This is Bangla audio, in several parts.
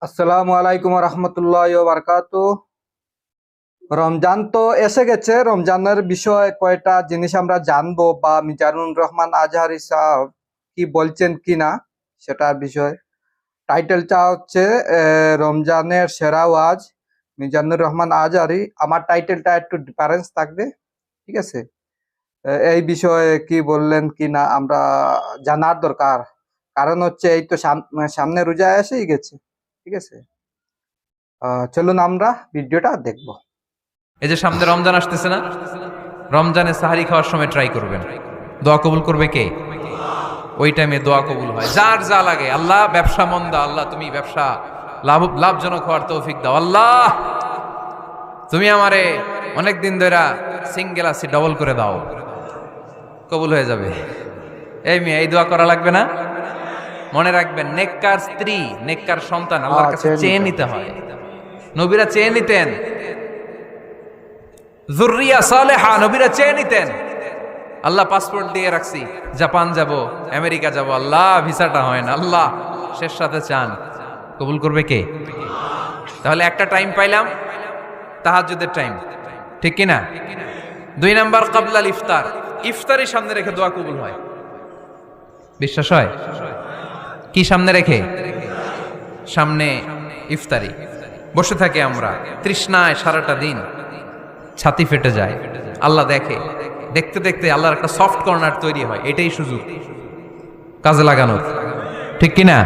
আসসালামু আলাইকুম রহমতুল্লাহ বারকাতু। রমজান তো এসে গেছে। রমজানের বিষয়ে কয়টা জিনিস আমরা জানবো বা মিজানুর রহমান আজহারি সাহেব কি বলছেন কিনা সেটার বিষয়। টাইটেলটা হচ্ছে রমজানের সেরা ওয়াজ মিজানুর রহমান আজহারি। আমার টাইটেলটা একটু ডিফারেন্স থাকবে, ঠিক আছে? এই বিষয়ে কি বললেন কিনা আমরা জানার দরকার, কারণ হচ্ছে এই তো সামনে রোজা এসেই গেছে, ঠিক আছে? চলুন আমরা ভিডিওটা দেখব। এই যে সামনে রমজান আসতেছে না, রমজানে সাহারি খাওয়ার সময় ট্রাই করবেন। দোয়া কবুল করবে কে? ওই টাইমে দোয়া কবুল হয়। যার যা লাগে, আল্লাহ ব্যবসা মন্দা, আল্লাহ তুমি ব্যবসা লাভজনক হওয়ার তৌফিক দাও, আল্লাহ তুমি আমারে অনেক দিন ধরে সিঙ্গেল আছি, ডবল করে দাও, কবুল হয়ে যাবে। এই মেয়ে, এই দোয়া করা লাগবে না? মনে রাখবেন, নেককার স্ত্রী, নেককার সন্তান আল্লাহর কাছে চেয়ে নিতে হয়। নবীরা চেয়ে নিতেন, যুররিয়া সালেহা নবীরা চেয়ে নিতেন। আল্লাহ পাসপোর্ট দিয়ে রাখছি, জাপান যাব, আমেরিকা যাব, আল্লাহ ভিসাটা হয় না, আল্লাহ শেষ সাথে চান, কবুল করবে কে? তাহলে একটা টাইম পাইলাম, তাহাজ্জুদের টাইম, ঠিক কিনা? 2 নাম্বার ক্বাবলাল ইফতার, ইফতারি সামনে রেখে দোয়া কবুল হয়। বিশ্বাস হয়? কি সামনে রেখে? সামনে ইফতারি। বসে থাকে আমরা তৃষ্ণায় সারাটা দিন, ছাতি ফেটে যায়, আল্লাহ দেখে। দেখতে দেখতে আল্লাহর একটা সফট কর্নার তৈরি হয়। এটাই সুযোগ কাজে লাগানোর, ঠিক কিনা?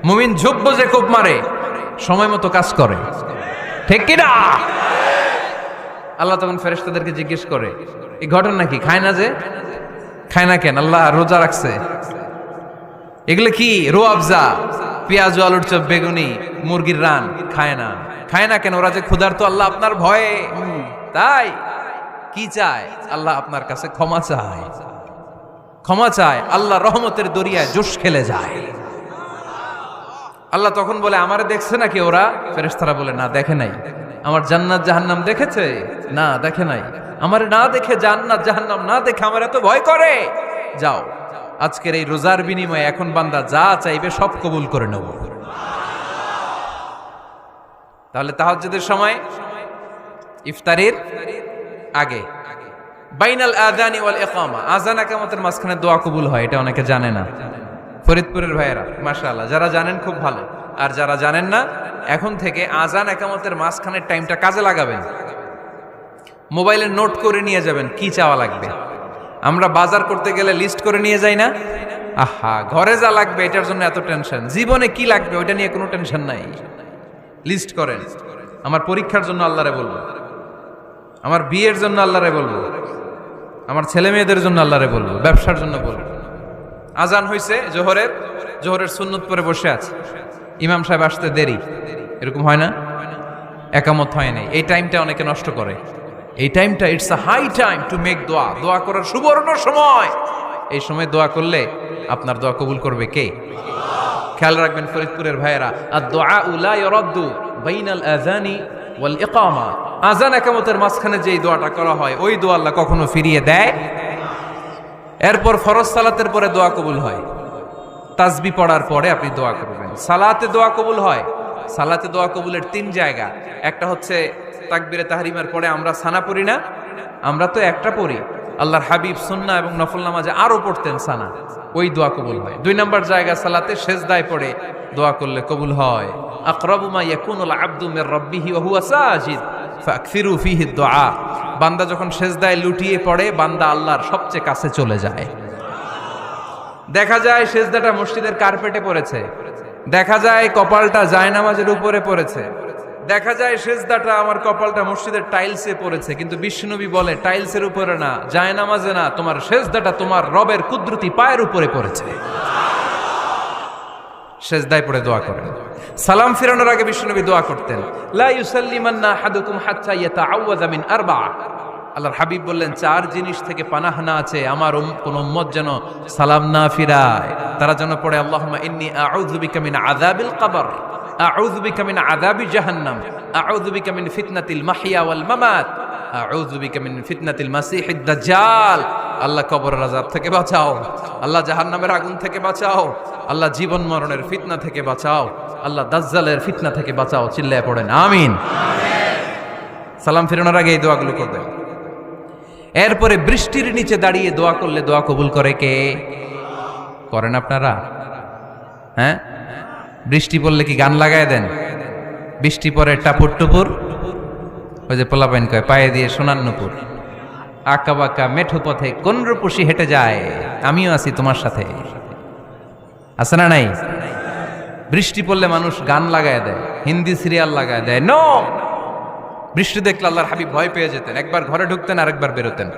মুমিন ঝুঁকবো যে কোপ মারে, সময় মতো কাজ করে, ঠিক কিনা? আল্লাহ তখন ফেরেশতাদেরকে জিজ্ঞেস করে, এই ঘটনা কি? খায় না যে? খায় না কেন? আল্লাহ রোজা রাখছে। এগুলো কি? রো আফজা, পেঁয়াজ আলুর চপ, বেগুনি, মুরগির রান খায় না। খায় না কেন? ওরা যে ক্ষুধার্ত, আল্লাহ আপনার ভয়ে। তাই কি চায়? আল্লাহ আপনার কাছে ক্ষমা চায়, ক্ষমা চায়। আল্লাহ রহমতের দরিয়ায় জোশ খেলে যায়। আল্লাহ তখন বলে, আমারে দেখছে নাকি ওরা? ফেরেশতারা বলে, না দেখে নাই। আমার জান্নাত জাহান্নাম দেখেছে? না দেখে নাই। আমারে না দেখে, জান্নাত জাহান্নাম না দেখে আমার এত ভয় করে। যাও, আজকের এই রোজার বিনিময়ে এখন বান্দা যা চাইবে সব কবুল করে নেব। তাহলে তাহাজ্জুদের সময়, ইফতারির আগে, বাইনাল আযানি ওয়াল ইকামা, আযান ইকামতের মাঝখানে দোয়া কবুল হয়। এটা অনেকে জানে না। ফরিদপুরের ভাইয়েরা মাশাআল্লাহ, যারা জানেন খুব ভালো। আর যারা জানেন না, এখন থেকে আযান ইকামতের মাঝখানের টাইমটা কাজে লাগাবেন। মোবাইলে নোট করে নিয়ে যাবেন কি চাওয়া লাগবে। আমরা বাজার করতে গেলে লিস্ট করে নিয়ে যাই না? আহা, ঘরে যা লাগবে এটার জন্য এত টেনশন, জীবনে কি লাগবে ওইটা নিয়ে কোনো টেনশন নাই। লিস্ট করেন। আমার পরীক্ষার জন্য আল্লাহরে বলবো, আমার বিয়ের জন্য আল্লাহরে বলবো, আমার ছেলে মেয়েদের জন্য আল্লাহরে বলবো, ব্যবসার জন্য বলবো। আজান হয়েছে জোহরের সুন্নত পরে বসে আছে, ইমাম সাহেব আসতে দেরি, এরকম হয় না? একামত হয় নাই, এই টাইমটা অনেকে নষ্ট করে। এই টাইমটা it's a high time to make দোয়া, দোয়া করার সুবর্ণ সময়। এই সময় দোয়া করলে আপনার দোয়া কবুল করবে কে? খেয়াল রাখবেন ফরিদপুরের ভাইয়েরা, আদ-দুআউ লা ইউরাদ্দু বাইনাল আযানি ওয়াল ইকামা, আযান ইকামতের মাঝখানে যেই দোয়াটা করা হয় ওই দোয়া আল্লাহ কখনো ফিরিয়ে দেয়। এরপর ফরজ সালাতের পরে দোয়া কবুল হয়। তাসবিহ পড়ার পরে আপনি দোয়া করবেন। সালাতে দোয়া কবুল হয়। সালাতে দোয়া কবুলের 3 জায়গা। একটা হচ্ছে তাকবীরে তাহরিমার পরে আমরা সানা পড়ি না, আমরা তো একটা পড়ি। আল্লাহর হাবিব সুন্নাহ এবং নফল নামাজে আরো পড়তেন সানা, ওই দোয়া কবুল হয়। 2 নম্বর জায়গা, সালাতে সেজদায় পড়ে দোয়া করলে কবুল হয়। আকরাবু মা ইয়াকুনুল আবদু মির রাব্বিহি ওয়া হুয়া সাজিদ ফাকসিরু ফিহি দুআ, বান্দা যখন সেজদায় লুটিয়ে পড়ে বান্দা আল্লাহর সবচেয়ে কাছে চলে যায়। দেখা যায় সেজদাটা মসজিদের কার্পেটে পড়েছে, দেখা যায় কপালটা জায়নামাজের উপরে পড়েছে, দেখা যায় সেজদাটা আমার কপালটা মসজিদের টাইলসে পড়েছে, কিন্তু বিশ্বনবী বলে টাইলসের উপরে না, জায়নামাজে না, তোমার সেজদাটা তোমার রবের কুদরতি পায়ের উপরে পড়েছে। সেজদায় পড়ে দোয়া করেন। সালাম ফিরানোর আগে বিশ্বনবী দোয়া করতেন, লা ইউসাল্লিমান্না আহাদুকুম হাত্তা ইয়াতাআওয়াযা মিন আরবা'a। আল্লাহর হাবিব বললেন 4 জিনিস থেকে পানাহ না আছে আমার কোন উম্মত যেন সালাম না ফিরায়। তারা যেন পড়ে, আল্লাহুম্মা ইন্নী আউযু বিকা মিন আযাবিল কবর, আউযু বিকা মিন আযাবি জাহান্নাম, আউযু বিকা মিন ফিতনাতিল মাহইয়া ওয়াল মামাত, আউযু বিকা মিন ফিতনাতিল মাসিহিদ দাজ্জাল। আল্লাহ কবরের আযাব থেকে বাঁচাও, আল্লাহ জাহান্নামের আগুন থেকে বাঁচাও, আল্লাহ জীবন মরণের ফিতনা থেকে বাঁচাও, আল্লাহ দাজ্জালের ফিতনা থেকে বাঁচাও। চিল্লায় পড়েন আমিন। সালাম ফিরানোর আগে এই দোয়াগুলো করবেন। এরপরে বৃষ্টির নিচে দাঁড়িয়ে দোয়া করলে দোয়া কবুল করে কে? করেন আপনারা? হ্যাঁ, বৃষ্টি পড়লে কি গান লাগায় দেন? বৃষ্টি পরে টাপুর টুপুর, ওই যে পোলাপাইন কয় পায়ে দিয়ে সোনার নুপুর, আঁকা বাঁকা মেঠো পথে কোন রূপসী হেঁটে যায়, আমিও আছি তোমার সাথে, আছে না নাই? বৃষ্টি পড়লে মানুষ গান লাগায় দেয়, হিন্দি সিরিয়াল লাগায় দেয়। নো, বৃষ্টি দেখলে আল্লাহর হাবিব ভয় পেয়ে যেতেন, একবার ঘরে ঢুকতেন আরেকবার বেরোতেন।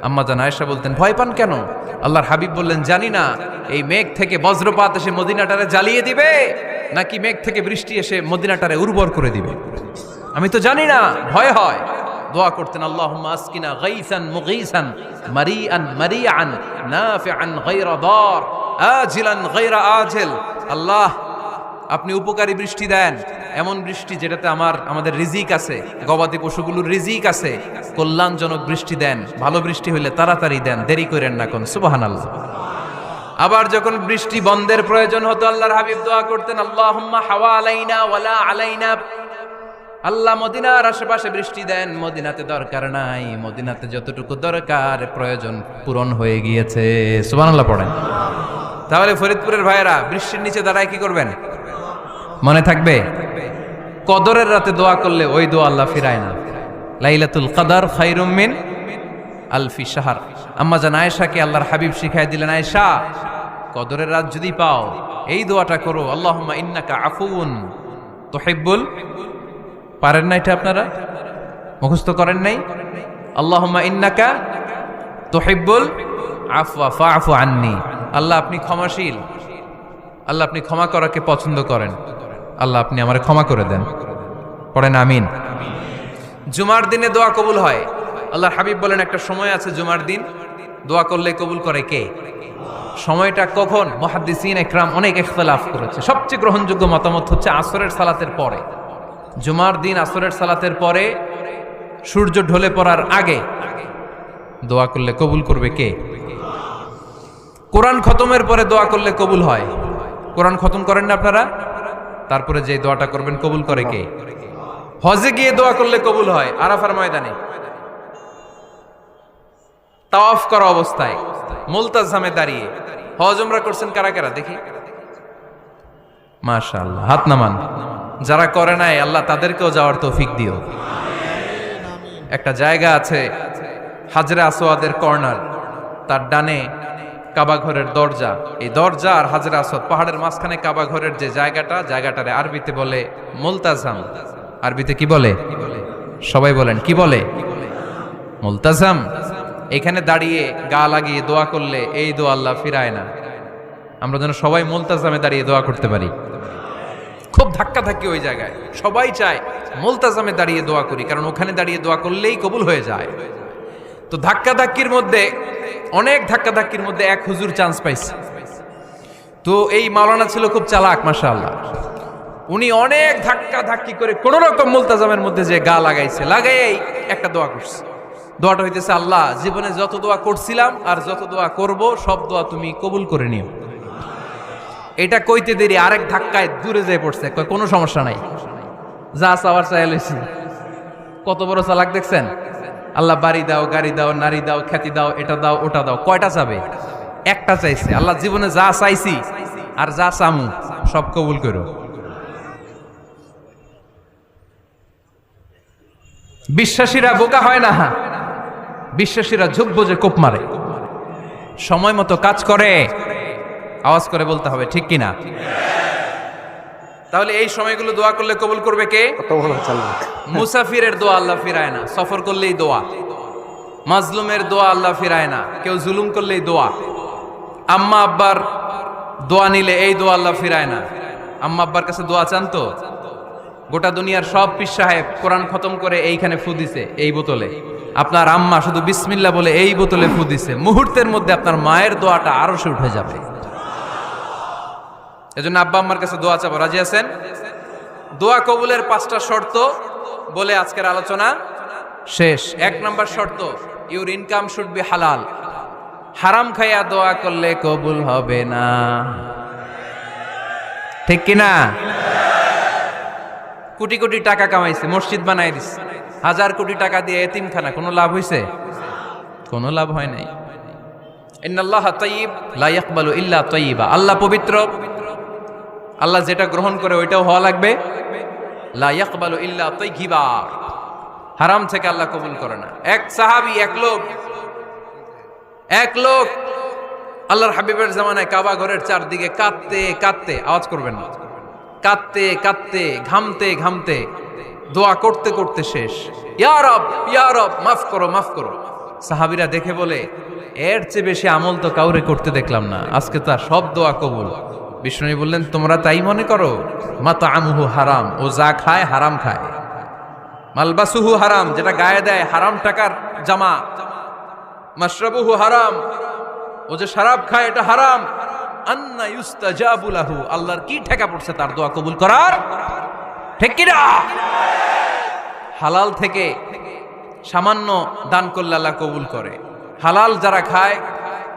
আম্মা জান আয়েশা বলতেন ভয় পান কেন? আল্লাহর হাবিব বললেন জানি না এই মেঘ থেকে বজ্রপাত এসে মদিনাটারে জ্বালিয়ে দিবে নাকি মেঘ থেকে বৃষ্টি এসে মদিনাটারে উর্বর করে দিবে, আমি তো জানি না, ভয় হয়। দোয়া করতেন আল্লাহুম্মা আসকিনা গাইসান মুগীসান মারিআন মারিআন নাফিআন গায়রা দার আজিলান গায়রা আজিল। আল্লাহ আপনি উপকারী বৃষ্টি দেন, এমন বৃষ্টি যেটাতে আমাদের রিজিক আছে, গবাদি পশুগুলোর রিজিক আছে, কল্যাণজনক বৃষ্টি দেন, ভালো বৃষ্টি হইলে তাড়াতাড়ি দেন, দেরি করেন না কোন। সুবহানাল্লাহ। আবার যখন বৃষ্টি বন্ধের প্রয়োজন হতো আল্লাহর হাবিব দোয়া করতেন আল্লাহুম্মা হাওয়া আলাইনা ওয়ালা আলাইনা। আল্লাহ মদিনার আশেপাশে বৃষ্টি দেন, মদিনাতে দরকার নাই, মদিনাতে যতটুকু দরকার প্রয়োজন পূরণ হয়ে গিয়েছে। সুবহানাল্লাহ পড়েন। তাহলে ফরিদপুরের ভাইয়েরা বৃষ্টির নিচে দাঁড়ায় কি করবেন? মনে থাকবে কদরের রাতে দোয়া করলে ওই দোয়া আল্লাহ ফিরায় না। লাইলাতুল কদর খায়রুম মিন আলফি শাহর। আম্মা জান আয়েশাকে আল্লাহর হাবিব শিখাই দিলেন, আয়েশা কদরের রাত যদি পাও এই দোয়াটা করো, আল্লাহুম্মা ইন্নাকা আফুউন তুহিব্বুল। পারেন না এটা? আপনারা মুখস্থ করেন নাই? আল্লাহুম্মা ইন্নাকা তুহিব্বুল আফওয়া ফাআফু আন্নি। আল্লাহ আপনি ক্ষমাশীল, আল্লাহ আপনি ক্ষমা করাকে পছন্দ করেন, আল্লাহ আপনি আমারে ক্ষমা করে দেন। পড়েন আমিন। জুমার দিনে দোয়া কবুল হয়। আল্লাহর হাবিব বলেন একটা সময় আছে জুমার দিন দোয়া করলে কবুল করে কে? সময়টা কখন? মুহাদ্দিসিন ইকরাম অনেক ইখতিলাফ করেছে। সবচেয়ে গ্রহণযোগ্য মতামত হচ্ছে আসরের সালাতের পরে। জুমার দিন আসরের সালাতের পরে সূর্য ঢলে পড়ার আগে দোয়া করলে কবুল করবে কে? কোরআন খতমের পরে দোয়া করলে কবুল হয়। কোরআন খতম করেন না আপনারা? তারপরে যে দোয়াটা করবেন কবুল করে কে? হজে গিয়ে দোয়া করলে কবুল হয়। আরাফার ময়দানে তাওয়াফ করা অবস্থায় মুলতাজামে দাঁড়িয়ে। হজ উমরা করছেন কারা কারা দেখি? মাশাআল্লাহ, হাত নামান। যারা করে নাই আল্লাহ তাদেরকেও যাওয়ার তৌফিক দিও। একটা জায়গা আছে হাজরে আসওয়াদের কর্নার, তার ডানে কাবা ঘরের দরজা। এই দরজা আর হাজরে আসওয়াদ পাহাড়ের মাঝখানে কাবা ঘরের যে জায়গাটারে আরবিতে বলে মুলতাজাম। আরবিতে কি বলে? সবাই বলেন কি বলে? মুলতাজাম। এখানে দাঁড়িয়ে গা লাগিয়ে দোয়া করলে এই দোয়া আল্লাহ ফিরায় না। আমরা যেন সবাই মুলতাজামে দাঁড়িয়ে দোয়া করতে পারি। খুব ধাক্কা ধাক্কি ওই জায়গায়, সবাই চায় মুলতাজামে দাঁড়িয়ে দোয়া করি, কারণ ওখানে দাঁড়িয়ে দোয়া করলেই কবুল হয়ে যায়। তো ধাক্কা ধাক্কির মধ্যে, অনেক ধাক্কা ধাক্কির মধ্যে এক হুজুর চান্স পাইছে। তো এই মাওলানা ছিল খুব চালাক মাশাআল্লাহ। উনি অনেক ধাক্কা ধাক্কি করে কোন রকম মুলতাজামের মধ্যে যে গা লাগাইছে, লাগাই একটা দোয়া করছে। দোয়াটা হইতেছে, আল্লাহ জীবনে যত দোয়া করছিলাম আর যত দোয়া করব সব দোয়া তুমি কবুল করে নিও। এটা কইতে দেরি আরেক ধাক্কায় দূরে যেয়ে পড়ছে। কোনো সমস্যা নাই, যা চাওয়ার চাই লইছি। কত বড় চালাক দেখছেন? আল্লাহ বাড়ি দাও, গাড়ি দাও, নারী দাও, খ্যাতি দাও, এটা দাও, ওটা দাও। কয়টা চাবে? একটা চাইছে। আল্লাহ জীবনে যা চাইছি আর যা চামু সব কবুল করো। বিশ্বাসীরা বোকা হয় না, বিশ্বাসীরা ঝুঁক বোঝে কোপ মারে, সময় মতো কাজ করে। আওয়াজ করে বলতে হবে ঠিক কিনা? তাহলে এই সময়গুলো দোয়া করলে কবুল করবে কে? মুসাফিরের দোয়া আল্লাহ ফিরায় না, সফর করলেই দোয়া। মাজলুমের দোয়া আল্লাহ ফিরায় না, কেউ জুলুম করলেই দোয়া। আম্মা আব্বার দোয়া নিলে এই দোয়া আল্লাহ ফিরায় না। আম্মা আব্বার কাছে দোয়া চান তো? গোটা দুনিয়ার সব পীর সাহেব কোরআন খতম করে এইখানে ফু দিছে এই বোতলে, আপনার আম্মা শুধু বিসমিল্লাহ বলে এই বোতলে ফু দিছে, মুহূর্তের মধ্যে আপনার মায়ের দোয়াটা আরো সে উঠে যাবে। এজন্য আব্বা আম্মার কাছে দোয়া চাবো, রাজি আছেন? দোয়া কবুলের 5টা শর্ত বলে আজকের আলোচনা শেষ। 1 নম্বর শর্ত, ইউর ইনকাম শুড বি হালাল। হারাম খাইয়া দোয়া করলে কবুল হবে না, ঠিক কিনা? কোটি কোটি টাকা কামাইছে, মসজিদ বানাই দিছে, 1000 কোটি টাকা দিয়ে এতিমখানা, কোনো লাভ হইছে? কোনো লাভ হয় নাই। ইন্নাল্লাহা তাইয়্যিব লা ইয়াকবালু ইল্লা তাইয়্যিবা, আল্লাহ পবিত্র, আল্লাহ যেটা গ্রহণ করে ওইটাও হওয়া লাগবে। লা ইয়াকবালু ইল্লা তাইয়্যিবা, হারাম থেকে আল্লাহ কবুল করে না। এক সাহাবী, এক লোক আল্লাহর হাবিবের জামানায় কাবা ঘরের চারদিকে কাঁদতে কাঁদতে, আওয়াজ করবেন না, কাঁদতে কাঁদতে, ঘামতে ঘামতে, দোয়া করতে করতে শেষ। ইয়া রব মাফ করো, মাফ করো। সাহাবীরা দেখে বলে, এর চেয়ে বেশি আমল তো কাউরে করতে দেখলাম না, আজকে তার সব দোয়া কবুল। বিষ্ণু বললেন, তোমরা তাই মনে করো? মাতআমুহু হারাম, ও যা খায় হারাম খায়। মালবাসুহু হারাম, যেটা গায়ে দেয় হারাম টাকার জামা। মাশরাবুহু হারাম, ও যে শরাব খায় এটা হারাম। আন্না ইউস্তাজাবু লাহু, আল্লাহর কি ঠেকা পড়ছে তার দোয়া কবুল করার, ঠিক কি না? হালাল থেকে সামান্য দান করলে আল্লাহ কবুল করে। হালাল যারা খায়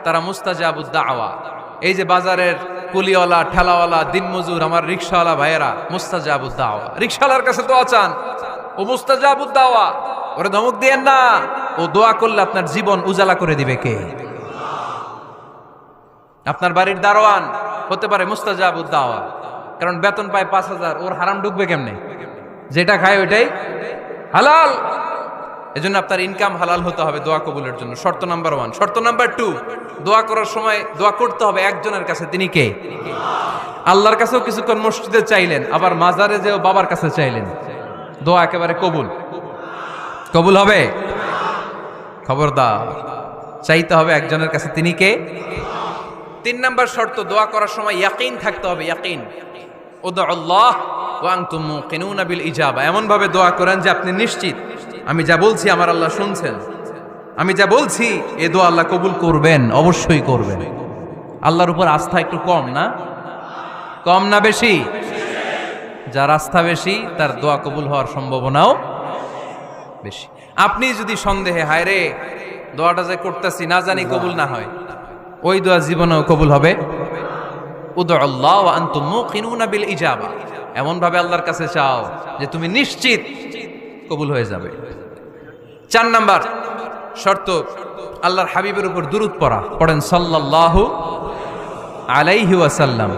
তারা মুস্তাজাবুদ দাওয়া। এই যে বাজারের কুলিওয়ালা, ঠেলাওয়ালা, দিনমজুর, আমার রিকশাওয়ালা ভাইয়েরা, মুস্তাজাবুদ দাওয়া। রিকশাওয়ালার কাছে দোয়া চান, ও মুস্তাজাবুদ দাওয়া, ওরে ধমক দিয়েন না। ও দোয়া করলে আপনার জীবন উজালা করে দিবে কে? আপনার বাড়ির দারোয়ান হতে পারে মুস্তাজাবুদ দাওয়া, কারণ বেতন পায় 5000, ওর হারাম ঢুকবে কেমনে? যেটা খায় ওইটাই হালাল। এজন্য আপনার ইনকাম হালাল হতে হবে দোয়া কবুলের জন্য, শর্ত নাম্বার 1। শর্ত নাম্বার 2, দোয়া করার সময় দোয়া করতে হবে একজনের কাছে, তিনি কে? আল্লাহর কাছেও কিছুক্ষণ মসজিদে চাইলেন, আবার মাজারে যেও বাবার কাছে চাইলেন, দোয়া একেবারে কবুল। কবুল হবে? খবরদার, চাইতে হবে একজনের কাছে, তিনি কে? 3 নাম্বার শর্ত, দোয়া করার সময় ইয়াকিন থাকতে হবে। ইয়াকিন, উদউল্লাহ ওয়া আনতুম মুকিনুনা বিল ইজাবা, এমন ভাবে দোয়া করেন যে আপনি নিশ্চিত আমি যা বলছি আমার আল্লাহ শুনছেন, আমি যা বলছি এ দোয়া আল্লাহ কবুল করবেন, অবশ্যই করবেন। আল্লাহর উপর আস্থা একটু কম না? কম না বেশি? যার আস্থা বেশি তার দোয়া কবুল হওয়ার সম্ভাবনাও বেশি। আপনি যদি সন্দেহে, হায় রে দোয়াটা যে করতেছি না জানি কবুল না হয়, ওই দোয়া জীবনেও কবুল হবে। উদউল্লাহ ওয়া আনতুম মুকিনুনা বিল ইজাবা, এমন ভাবে আল্লাহর কাছে চাও যে তুমি নিশ্চিত কবুল হয়ে যাবে। 4 নাম্বার শর্ত, আল্লাহর হাবিবের উপর দুরূদ পড়া। পড়েন সাল্লাল্লাহু আলাইহি ওয়াসাল্লাম।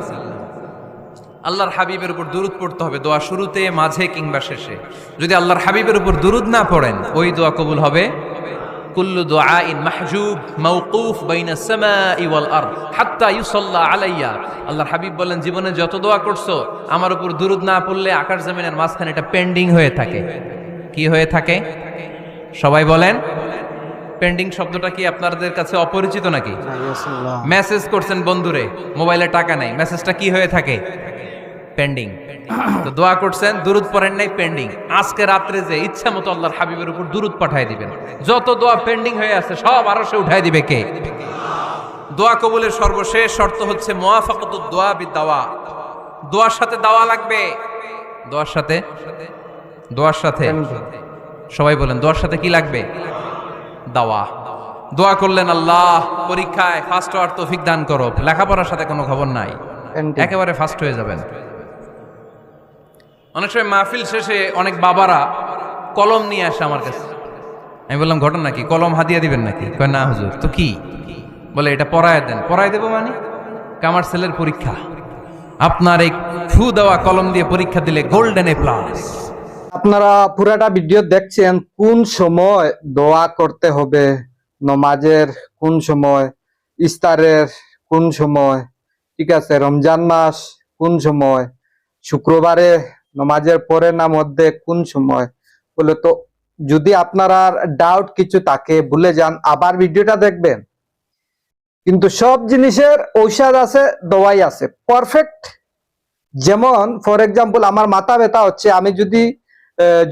আল্লাহর হাবিবের উপর দুরূদ পড়তে হবে দোয়া শুরুতে, মাঝে কিংবা শেষে। যদি আল্লাহর হাবিবের উপর দুরূদ না পড়েন, ওই দোয়া কবুল হবে। কুল্লু দুআইন মাহজুব মাওকুফ বাইনা সামাই ওয়াল আরদ হাত্তা ইউসাল্লা আলাইয়া। আল্লাহর হাবিব বলেন, জীবনে যত দোয়া করছো আমার উপর দুরূদ না পড়লে আকাশ জমিনের মাঝখানে এটা পেন্ডিং হয়ে থাকে। কি হয়ে থাকে? সবাই বলেন। পেন্ডিং শব্দটা কি আপনাদের কাছে অপরিচিত নাকি? মেসেজ করছেন বন্ধুরে, মোবাইলে টাকা নাই, মেসেজটা কি হয়ে থাকে? পেন্ডিং। তো দোয়া করছেন, দুরূদ পড়েন নাই, পেন্ডিং। আজকে রাত্রে যে ইচ্ছা মতো আল্লাহর হাবিবের উপর দুরূদ পাঠায় দিবেন, যত দোয়া পেন্ডিং হয়ে আছে সব আরশে উঠায় দিবে কে? দোয়া কবুলের সর্বশেষ শর্ত হচ্ছে মুওয়াফাকাতুদ দোয়া বিদাওয়া। দোয়ার সাথে দাওয়া লাগবে। দোয়ার সাথে সবাই বলেন, দোয়ার সাথে কি লাগবে? দাওয়া। দোয়া করলেন, আল্লাহ পরীক্ষায় ফার্স্ট হওয়ার তৌফিক দান করো, লেখাপড়ার সাথে কোনো খবর নাই, একেবারে ফার্স্ট হয়ে যাবেন। অনেক সময় মাহফিল শেষে অনেক বাবারা কলম নিয়ে আসে আমার কাছে। আমি বললাম, ঘটনা কি? কলম হাদিয়া দিবেন নাকি? কয় না হুজুর। তো কি? বলে এটা পড়ায় দেন। পড়ায় দেবো মানে? আমার ছেলের পরীক্ষা, আপনার এই ফু দেওয়া কলম দিয়ে পরীক্ষা দিলে গোল্ডেন এ প্লাস। আপনারা পুরাটা ভিডিও দেখছেন, কোন সময় দোয়া করতে হবে, নমাজের কোন সময়, ইফতারের কোন সময়, ঠিক আছে, রমজান মাস কোন সময়, শুক্রবারে নমাজের পরে না মধ্যে কোন সময়। বলে তো যদি আপনারা ডাউট কিছু থাকে, ভুলে যান, আবার ভিডিওটা দেখবেন। কিন্তু সব জিনিসের ঔষধ আছে, দোয়াই আছে পারফেক্ট। যেমন ফর এক্সাম্পল, আমার মাথা ব্যথা হচ্ছে, আমি যদি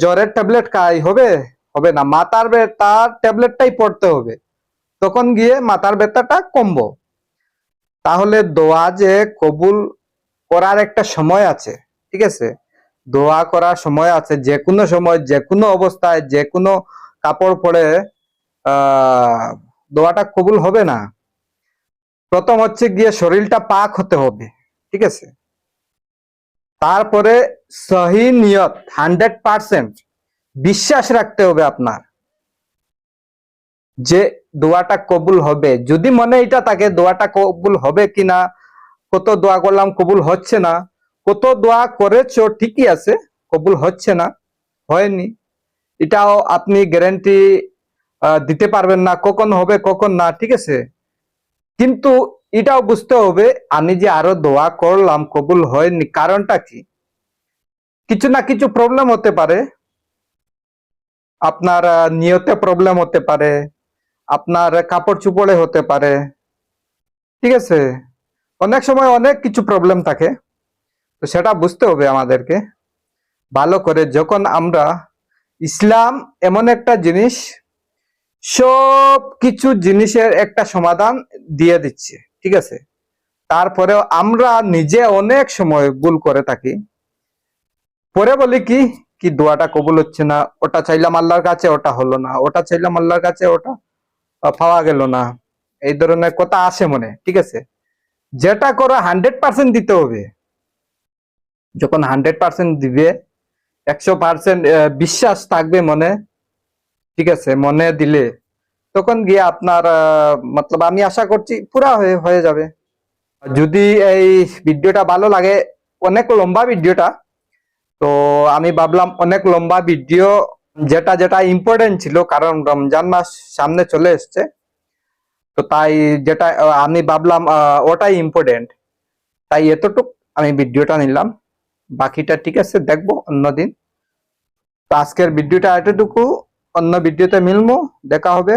জ্বরের ট্যাবলেট খাই হবে না, মাথার ব্যথার ট্যাবলেটটাই পড়তে হবে, তখন গিয়ে মাথার ব্যথাটা কমবো। তাহলে দোয়া যে কবুল করার একটা সময় আছে, ঠিক আছে, দোয়া করার সময় আছে। যে কোনো সময়, যে কোনো অবস্থায়, যে কোনো কাপড় পরে দোয়াটা কবুল হবে না। প্রথম হচ্ছে গিয়ে শরীরটা পাক হতে হবে, ঠিক আছে। তারপরে সহি নিয়ত 100% বিশ্বাস রাখতে হবে আপনার যে দোয়াটা কবুল হবে। যদি মনে এটা থাকে দোয়াটা কবুল হবে কিনা, কত দোয়া করলাম কবুল হচ্ছে না, কত দোয়া করেছো ঠিকই আছে কবুল হচ্ছে না, হয়নি, এটাও আপনি গ্যারান্টি দিতে পারবেন না কখন হবে কখন না, ঠিক আছে। কিন্তু এটাও বুঝতে হবে আমি যে আরো দোয়া করলাম কবুল হয়নি, কারণটা কি? কিছু না কিছু প্রবলেম হতে পারে, আপনার নিয়তে প্রবলেম হতে পারে, আপনার কাপড় চুপড়ে হতে পারে, ঠিক আছে। অনেক সময় অনেক কিছু প্রবলেম থাকে, তো সেটা বুঝতে হবে আমাদেরকে ভালো করে। যখন আমরা ইসলাম এমন একটা জিনিস, সব কিছু জিনিসের একটা সমাধান দিয়ে দিচ্ছে, ঠিক আছে। তারপরেও আমরা নিজে অনেক সময় ভুল করে থাকি, পরে বলি কি কি দোয়াটা কবুল হচ্ছে না, ওটা চাইলাম আল্লাহর কাছে ওটা হলো না, ওটা চাইলাম আল্লাহর কাছে ওটা পাওয়া গেল না, এই ধরনের কথা আসে মনে, ঠিক আছে। যেটা করো 100% দিতে হবে। যখন 100% দিবে, 100% বিশ্বাস থাকবে মনে, ঠিক আছে, মনে দিলে তখন গিয়ে আপনার মতলব আমি আশা করছি পুরা হয়ে যাবে। যদি এই ভিডিওটা ভালো লাগে, অনেক লম্বা ভিডিওটা, তো আমি ভাবলাম অনেক লম্বা ভিডিও, যেটা যেটা ইম্পর্টেন্ট ছিল, কারণ রমজান মাস সামনে চলে এসছে, তো তাই যেটা আমি ভাবলাম ওটাই ইম্পর্টেন্ট, তাই এতটুক আমি ভিডিওটা নিলাম। বাকিটা ঠিক আছে দেখবো অন্যদিন। তো আজকের ভিডিওটা এতটুকু, অন্য ভিডিওতে মিলবো, দেখা হবে।